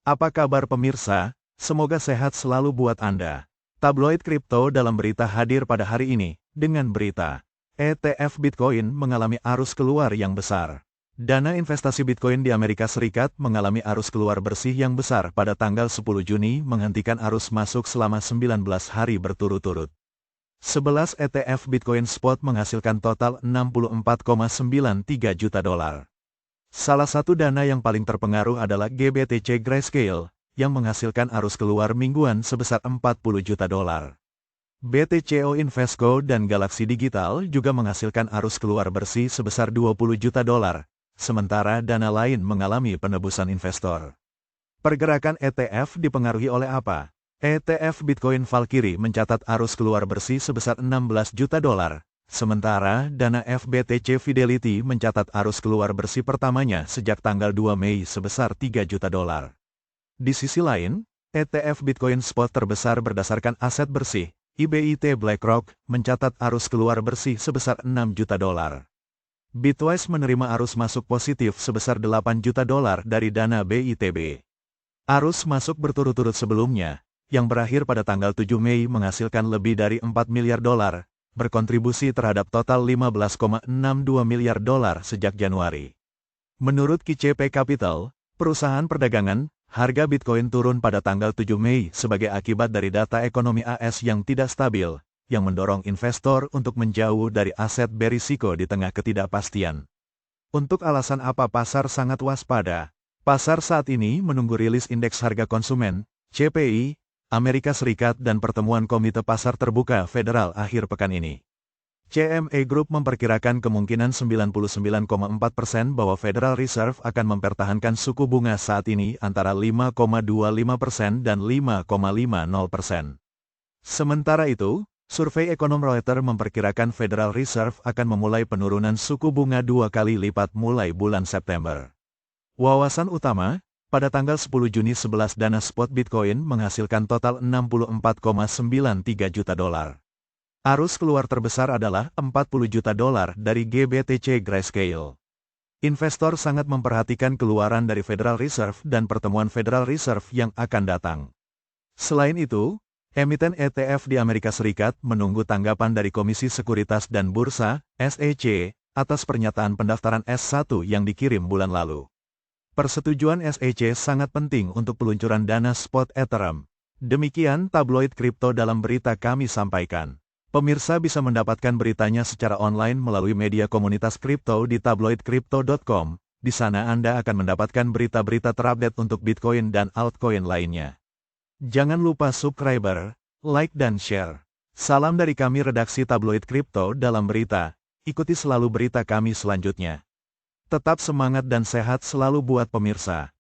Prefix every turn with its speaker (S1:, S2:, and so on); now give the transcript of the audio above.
S1: Apa kabar pemirsa? Semoga sehat selalu buat Anda. Tabloid kripto dalam berita hadir pada hari ini, dengan berita ETF Bitcoin mengalami arus keluar yang besar. Dana investasi Bitcoin di Amerika Serikat mengalami arus keluar bersih yang besar pada tanggal 10 Juni menghentikan arus masuk selama 19 hari berturut-turut. 11 ETF Bitcoin Spot menghasilkan total 64,93 juta dolar. Salah satu dana yang paling terpengaruh adalah GBTC Grayscale, yang menghasilkan arus keluar mingguan sebesar 40 juta dolar. BTCO Investco dan Galaxy Digital juga menghasilkan arus keluar bersih sebesar 20 juta dolar, sementara dana lain mengalami penebusan investor. Pergerakan ETF dipengaruhi oleh apa? ETF Bitcoin Valkyrie mencatat arus keluar bersih sebesar 16 juta dolar. Sementara, dana FBTC Fidelity mencatat arus keluar bersih pertamanya sejak tanggal 2 Mei sebesar 3 juta dolar. Di sisi lain, ETF Bitcoin Spot terbesar berdasarkan aset bersih, IBIT BlackRock, mencatat arus keluar bersih sebesar 6 juta dolar. Bitwise menerima arus masuk positif sebesar 8 juta dolar dari dana BITB. Arus masuk berturut-turut sebelumnya, yang berakhir pada tanggal 7 Mei menghasilkan lebih dari 4 miliar dolar, berkontribusi terhadap total 15,62 miliar dolar sejak Januari. Menurut KCP Capital, perusahaan perdagangan, harga Bitcoin turun pada tanggal 7 Mei sebagai akibat dari data ekonomi AS yang tidak stabil, yang mendorong investor untuk menjauh dari aset berisiko di tengah ketidakpastian. Untuk alasan apa pasar sangat waspada? Pasar saat ini menunggu rilis indeks harga konsumen, CPI, Amerika Serikat dan pertemuan Komite Pasar Terbuka Federal akhir pekan ini. CME Group memperkirakan kemungkinan 99,4% bahwa Federal Reserve akan mempertahankan suku bunga saat ini antara 5,25% dan 5,50%. Sementara itu, survei ekonom Reuters memperkirakan Federal Reserve akan memulai penurunan suku bunga 2 kali lipat mulai bulan September. Wawasan utama, pada tanggal 10 Juni 11 dana spot Bitcoin menghasilkan total 64,93 juta dolar. Arus keluar terbesar adalah 40 juta dolar dari GBTC Grayscale. Investor sangat memperhatikan keluaran dari Federal Reserve dan pertemuan Federal Reserve yang akan datang. Selain itu, emiten ETF di Amerika Serikat menunggu tanggapan dari Komisi Sekuritas dan Bursa, SEC, atas pernyataan pendaftaran S1 yang dikirim bulan lalu. Persetujuan SEC sangat penting untuk peluncuran dana spot Ethereum. Demikian tabloid kripto dalam berita kami sampaikan. Pemirsa bisa mendapatkan beritanya secara online melalui media komunitas kripto di tabloidcrypto.com. Di sana Anda akan mendapatkan berita-berita terupdate untuk Bitcoin dan altcoin lainnya. Jangan lupa subscribe, like dan share. Salam dari kami redaksi tabloid kripto dalam berita. Ikuti selalu berita kami selanjutnya. Tetap semangat dan sehat selalu buat pemirsa.